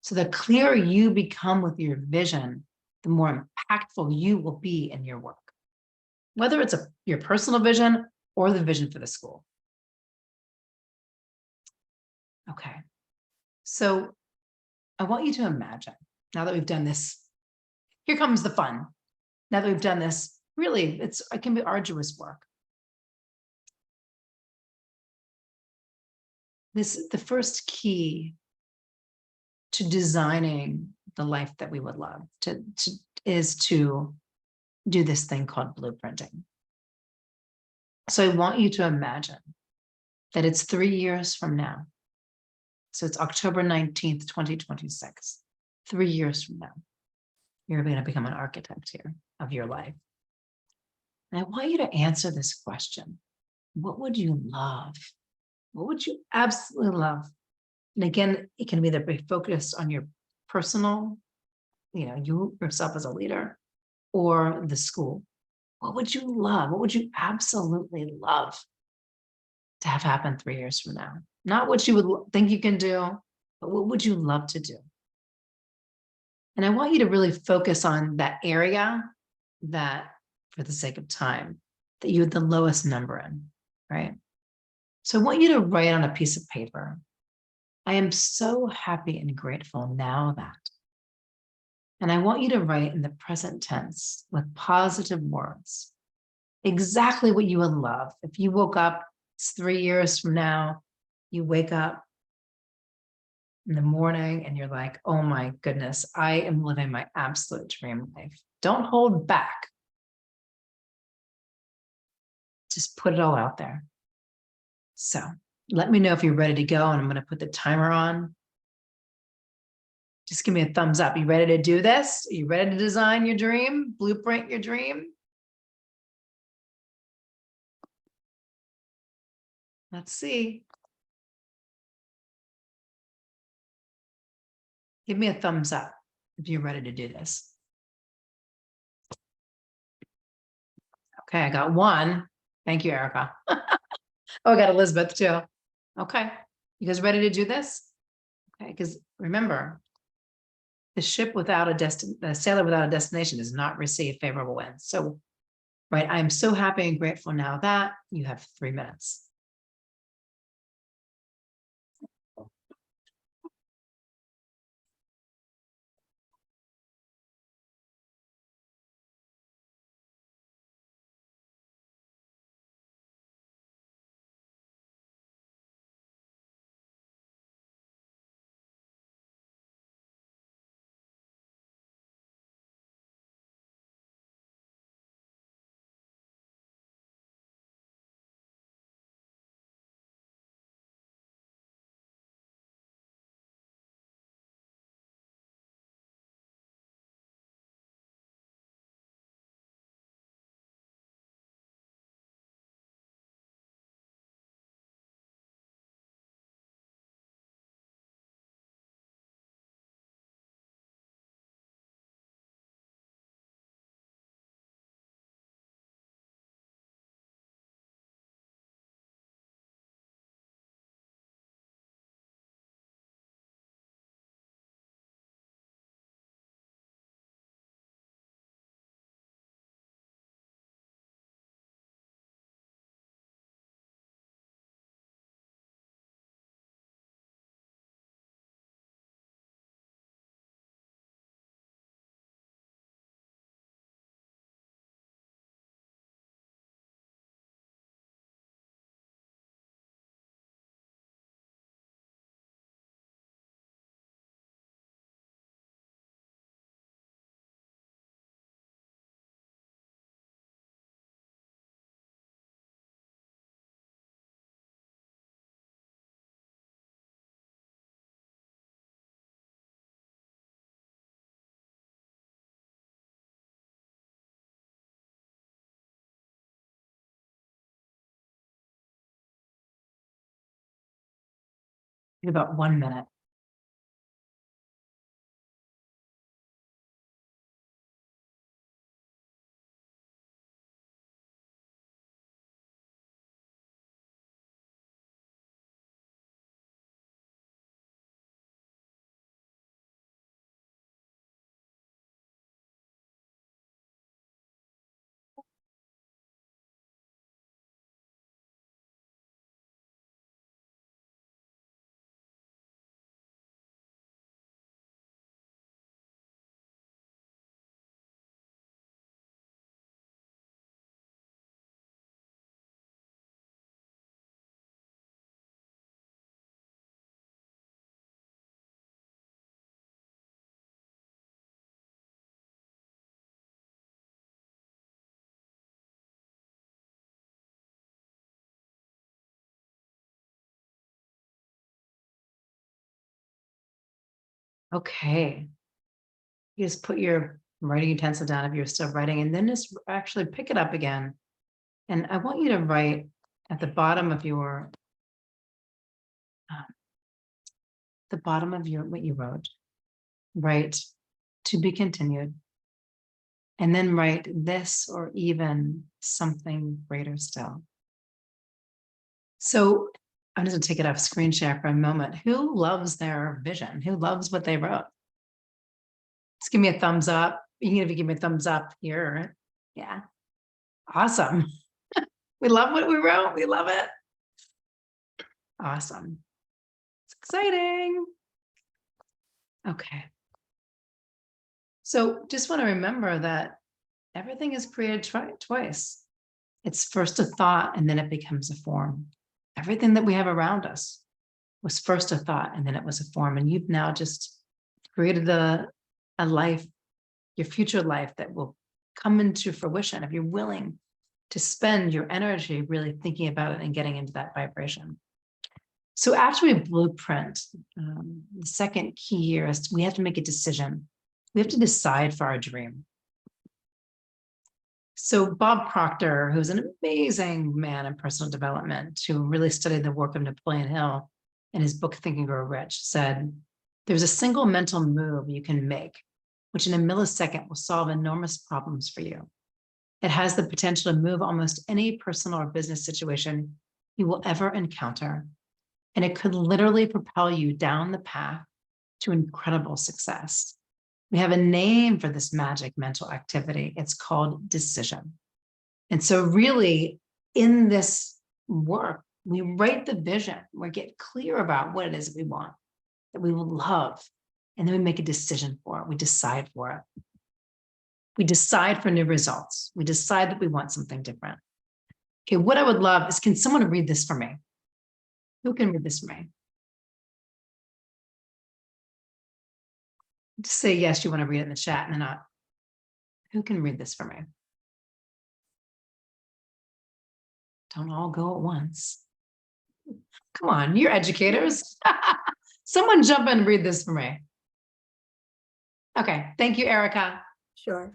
B: So the clearer you become with your vision, the more impactful you will be in your work, whether it's your personal vision or the vision for the school. Okay, so I want you to imagine, now that we've done this, here comes the fun. Now that we've done this, really, it can be arduous work. The first key to designing the life that we would love is to do this thing called blueprinting. So I want you to imagine that it's 3 years from now. So it's October 19th, 2026. 3 years from now, you're going to become an architect here of your life. And I want you to answer this question. What would you love? What would you absolutely love? And again, it can either be focused on your personal, you yourself as a leader, or the school. What would you love? What would you absolutely love to have happen 3 years from now? Not what you would think you can do, but what would you love to do? And I want you to really focus on that area that, for the sake of time, that you had the lowest number in, right? So I want you to write on a piece of paper, I am so happy and grateful now that. And I want you to write in the present tense with positive words, exactly what you would love. If you woke up, it's 3 years from now, you wake up in the morning and you're like, oh my goodness, I am living my absolute dream life. Don't hold back. Just put it all out there. So let me know if you're ready to go, and I'm going to put the timer on. Just give me a thumbs up. You ready to do this? Are you ready to design your dream, blueprint your dream? Let's see. Give me a thumbs up if you're ready to do this. Okay, I got one. Thank you, Erica. Oh, I got Elizabeth too. Okay, you guys ready to do this? Okay, because remember, the sailor without a destination does not receive favorable winds. So, right, I'm so happy and grateful now that you have 3 minutes. In about 1 minute. Okay. You just put your writing utensil down if you're still writing, and then just actually pick it up again. And I want you to write at the bottom of your, what you wrote, write to be continued. And then write this or even something greater still. So I'm just gonna take it off screen share for a moment. Who loves their vision? Who loves what they wrote? Just give me a thumbs up. You can even give me a thumbs up here. Yeah. Awesome. We love what we wrote. We love it. Awesome. It's exciting. Okay. So just want to remember that everything is created twice. It's first a thought and then it becomes a form. Everything that we have around us was first a thought and then it was a form. And you've now just created a life, your future life that will come into fruition if you're willing to spend your energy really thinking about it and getting into that vibration. So after we blueprint, the second key here is we have to make a decision. We have to decide for our dream. So Bob Proctor, who's an amazing man in personal development, who really studied the work of Napoleon Hill in his book, Think and Grow Rich, said, there's a single mental move you can make, which in a millisecond will solve enormous problems for you. It has the potential to move almost any personal or business situation you will ever encounter. And it could literally propel you down the path to incredible success. We have a name for this magic mental activity. It's called decision. And so really in this work, we write the vision, we get clear about what it is that we want, that we will love, and then we make a decision for it. We decide for it. We decide for new results. We decide that we want something different. Okay, what I would love is, can someone read this for me? Who can read this for me? Just say yes, you want to read it in the chat, and then not. Who can read this for me? Don't all go at once. Come on, you're educators. Someone jump in and read this for me. Okay, thank you, Erica.
C: Sure.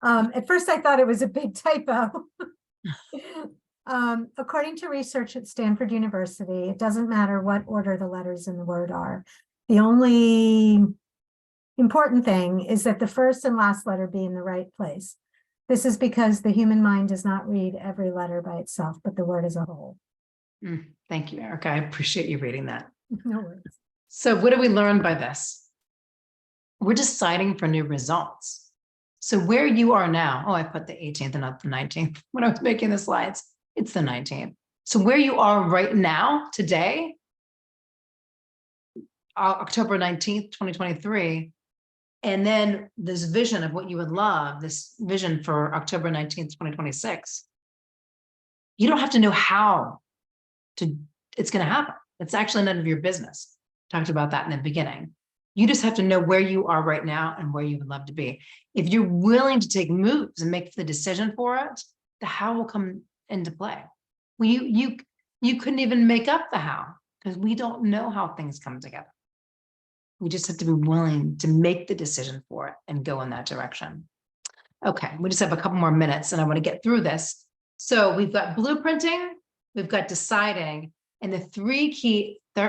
C: At first I thought it was a big typo. According to research at Stanford University, it doesn't matter what order the letters in the word are. The only important thing is that the first and last letter be in the right place. This is because the human mind does not read every letter by itself, but the word as a whole.
B: Thank you, Erica. I appreciate you reading that.
C: No worries.
B: So what do we learn by this? We're deciding for new results. So where you are now, I put the 18th and not the 19th when I was making the slides. It's the 19th. So where you are right now, today, October 19th, 2023, and then this vision of what you would love, this vision for October 19th, 2026, you don't have to know how it's going to happen. It's actually none of your business. Talked about that in the beginning. You just have to know where you are right now and where you would love to be. If you're willing to take moves and make the decision for it, the how will come into play. Well, you couldn't even make up the how, because we don't know how things come together. We just have to be willing to make the decision for it and go in that direction. Okay, we just have a couple more minutes and I want to get through this. So we've got blueprinting, we've got deciding, And the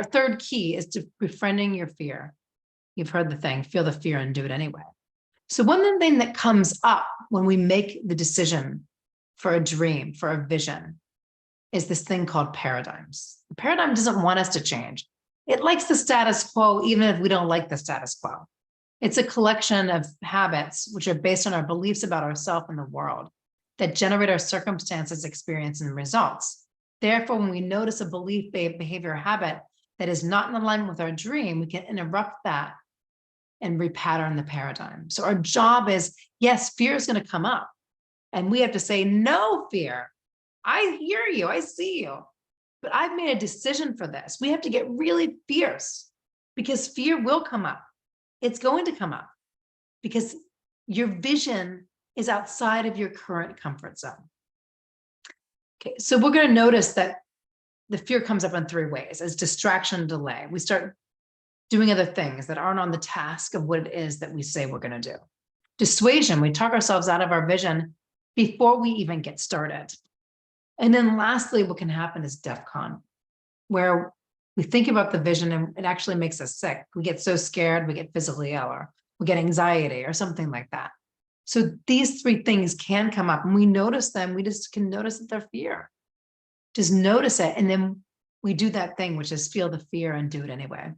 B: third key is to befriending your fear. You've heard the thing, feel the fear and do it anyway. So one thing that comes up when we make the decision for a dream, for a vision, is this thing called paradigms. The paradigm doesn't want us to change. It likes the status quo, even if we don't like the status quo. It's a collection of habits which are based on our beliefs about ourselves and the world that generate our circumstances, experience, and results. Therefore, when we notice a belief, behavior, or habit that is not in alignment with our dream, we can interrupt that and repattern the paradigm. So our job is, yes, fear is going to come up. And we have to say, no, fear. I hear you. I see you. But I've made a decision for this. We have to get really fierce because fear will come up. It's going to come up because your vision is outside of your current comfort zone. Okay, so we're going to notice that the fear comes up in three ways: as distraction, delay. We start doing other things that aren't on the task of what it is that we say we're going to do. Dissuasion, we talk ourselves out of our vision before we even get started. And then lastly, what can happen is DEFCON, where we think about the vision and it actually makes us sick. We get so scared, we get physically ill, or we get anxiety or something like that. So these three things can come up and we notice them. We just can notice that they're fear. Just notice it. And then we do that thing, which is feel the fear and do it anyway.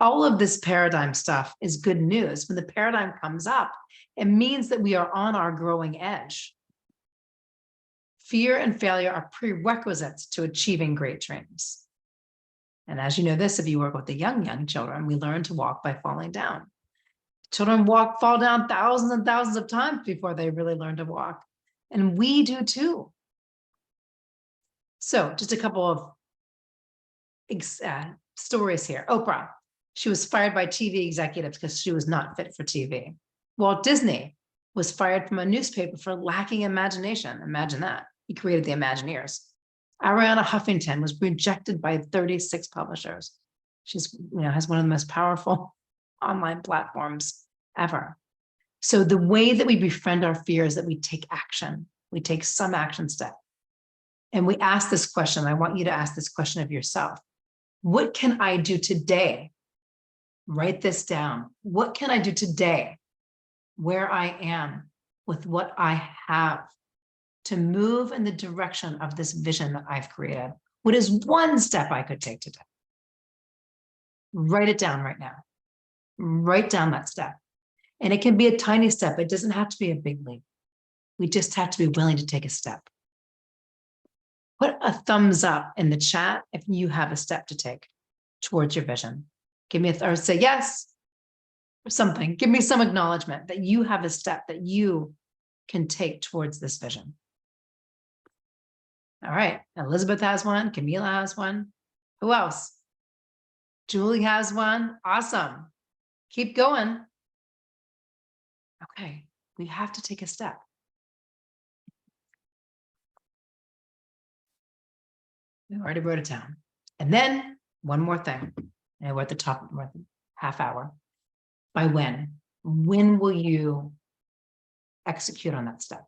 B: All of this paradigm stuff is good news. When the paradigm comes up, it means that we are on our growing edge. Fear and failure are prerequisites to achieving great dreams. And as you know this, if you work with the young children, we learn to walk by falling down. Children fall down thousands and thousands of times before they really learn to walk. And we do too. So just a couple of stories here. Oprah, she was fired by TV executives because she was not fit for TV. Walt Disney was fired from a newspaper for lacking imagination. Imagine that. He created the Imagineers. Ariana Huffington was rejected by 36 publishers. She's, has one of the most powerful online platforms ever. So the way that we befriend our fear is that we take action. We take some action step. And we ask this question. I want you to ask this question of yourself. What can I do today? Write this down. What can I do today where I am with what I have to move in the direction of this vision that I've created? What is one step I could take today? Write it down right now. Write down that step. And it can be a tiny step. It doesn't have to be a big leap. We just have to be willing to take a step. Put a thumbs up in the chat if you have a step to take towards your vision. Give me or say yes or something. Give me some acknowledgement that you have a step that you can take towards this vision. All right, Elizabeth has one, Camila has one. Who else? Julie has one. Awesome. Keep going. Okay, we have to take a step. We already wrote it down. And then one more thing. And we're at the top, we're at the half hour. By when? When will you execute on that step?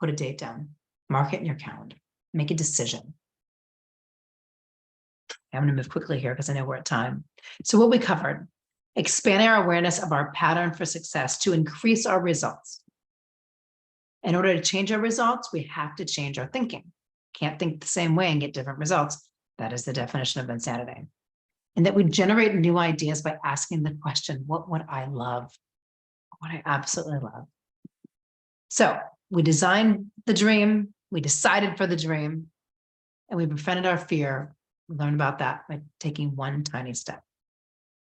B: Put a date down. Mark it in your calendar. Make a decision. I'm going to move quickly here because I know we're at time. So what we covered, expanding our awareness of our pattern for success to increase our results. In order to change our results, we have to change our thinking. Can't think the same way and get different results. That is the definition of insanity. And that we generate new ideas by asking the question, what would I love? What I absolutely love. So we designed the dream, we decided for the dream, and we befriended our fear. We learned about that by taking one tiny step.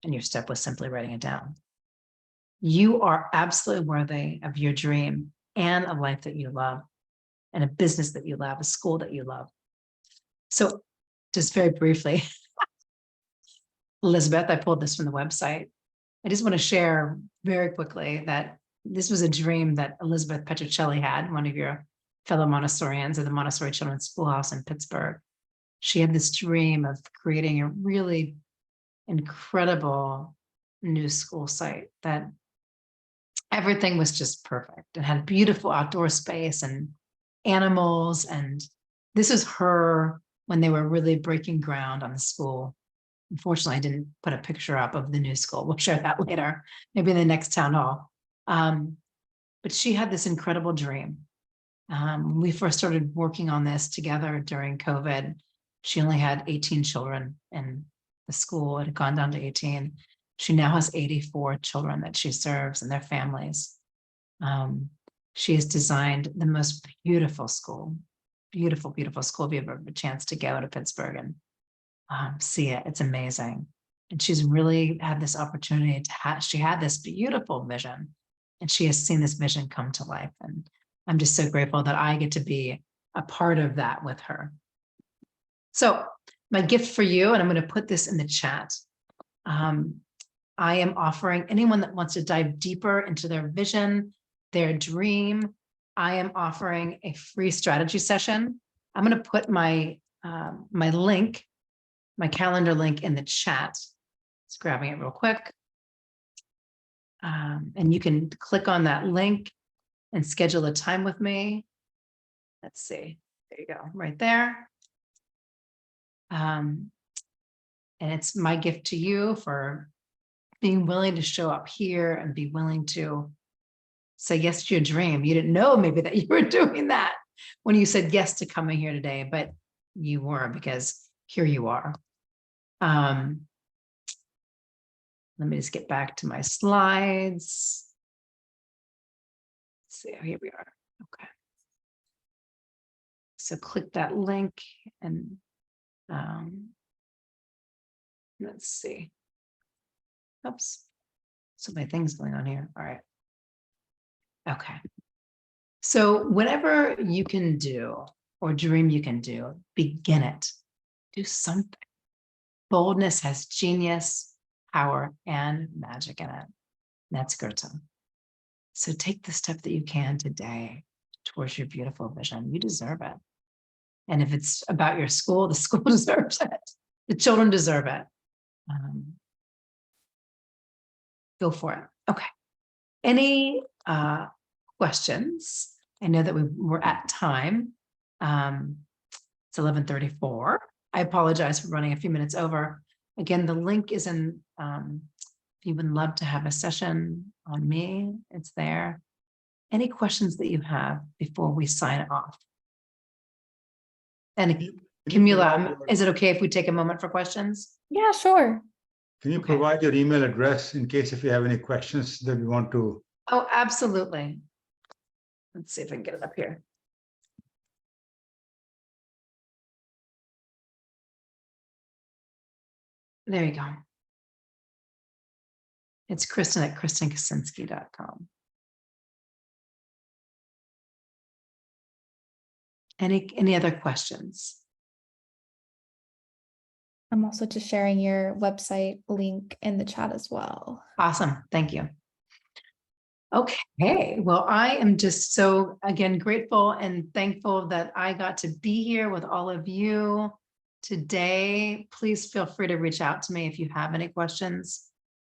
B: And your step was simply writing it down. You are absolutely worthy of your dream and a life that you love, and a business that you love, a school that you love. So just very briefly, Elizabeth, I pulled this from the website. I just want to share very quickly that this was a dream that Elizabeth Petruccelli had, one of your fellow Montessorians at the Montessori Children's Schoolhouse in Pittsburgh. She had this dream of creating a really incredible new school site that everything was just perfect. It had beautiful outdoor space and animals. And this is her when they were really breaking ground on the school. Unfortunately, I didn't put a picture up of the new school. We'll share that later, maybe in the next town hall. But she had this incredible dream. When we first started working on this together during COVID, she only had 18 children in the school. It had gone down to 18. She now has 84 children that she serves and their families. She has designed the most beautiful school, beautiful, beautiful school. If you have a chance to go to Pittsburgh and see it, it's amazing. And she's really had this opportunity to she had this beautiful vision, and she has seen this vision come to life. And I'm just so grateful that I get to be a part of that with her. So my gift for you, and I'm going to put this in the chat. I am offering anyone that wants to dive deeper into their vision, their dream. I am offering a free strategy session. I'm going to put my link, my calendar link in the chat. Just grabbing it real quick. And you can click on that link and schedule a time with me. Let's see. There you go, right there. And it's my gift to you for being willing to show up here and be willing to say yes to your dream. You didn't know maybe that you were doing that when you said yes to coming here today, but you were, because here you are. Let me just get back to my slides. Let's see, here we are. Okay. So click that link and let's see. Oops. So many things going on here. All right. Okay. So whatever you can do or dream you can do, begin it. Do something. Boldness has genius, power, and magic in it. That's Goethe. So take the step that you can today towards your beautiful vision. You deserve it. And if it's about your school, the school deserves it. The children deserve it. Go for it. Okay. Any questions? I know that we're at time. It's 11:34. I apologize for running a few minutes over. Again, the link is in, if you would love to have a session on me, it's there. Any questions that you have before we sign off? And Camila, is it okay if we take a moment for questions?
A: Yeah, sure.
D: Can you provide your email address in case if you have any questions that we want to?
B: Oh, absolutely. Let's see if I can get it up here. There you go. It's Kristen at KristenKosinski.com. Any other questions?
A: I'm also just sharing your website link in the chat as well.
B: Awesome. Thank you. Okay. Well, I am just so, again, grateful and thankful that I got to be here with all of you today. Please feel free to reach out to me if you have any questions,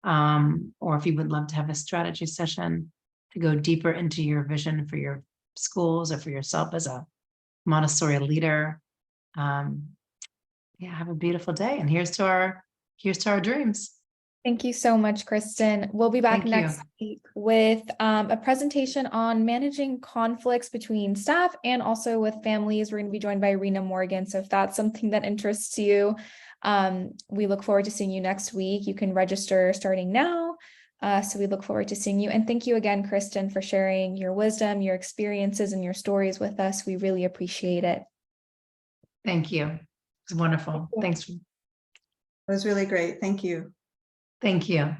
B: or if you would love to have a strategy session to go deeper into your vision for your schools or for yourself as a Montessori leader. Yeah, have a beautiful day. And here's to our dreams.
A: Thank you so much, Kristen. We'll be back next week with a presentation on managing conflicts between staff and also with families. We're going to be joined by Rena Morgan. So if that's something that interests you, we look forward to seeing you next week. You can register starting now. So we look forward to seeing you. And thank you again, Kristen, for sharing your wisdom, your experiences, and your stories with us. We really appreciate it.
B: Thank you. It's wonderful. Thanks.
E: It was really great. Thank you.
B: Thank you.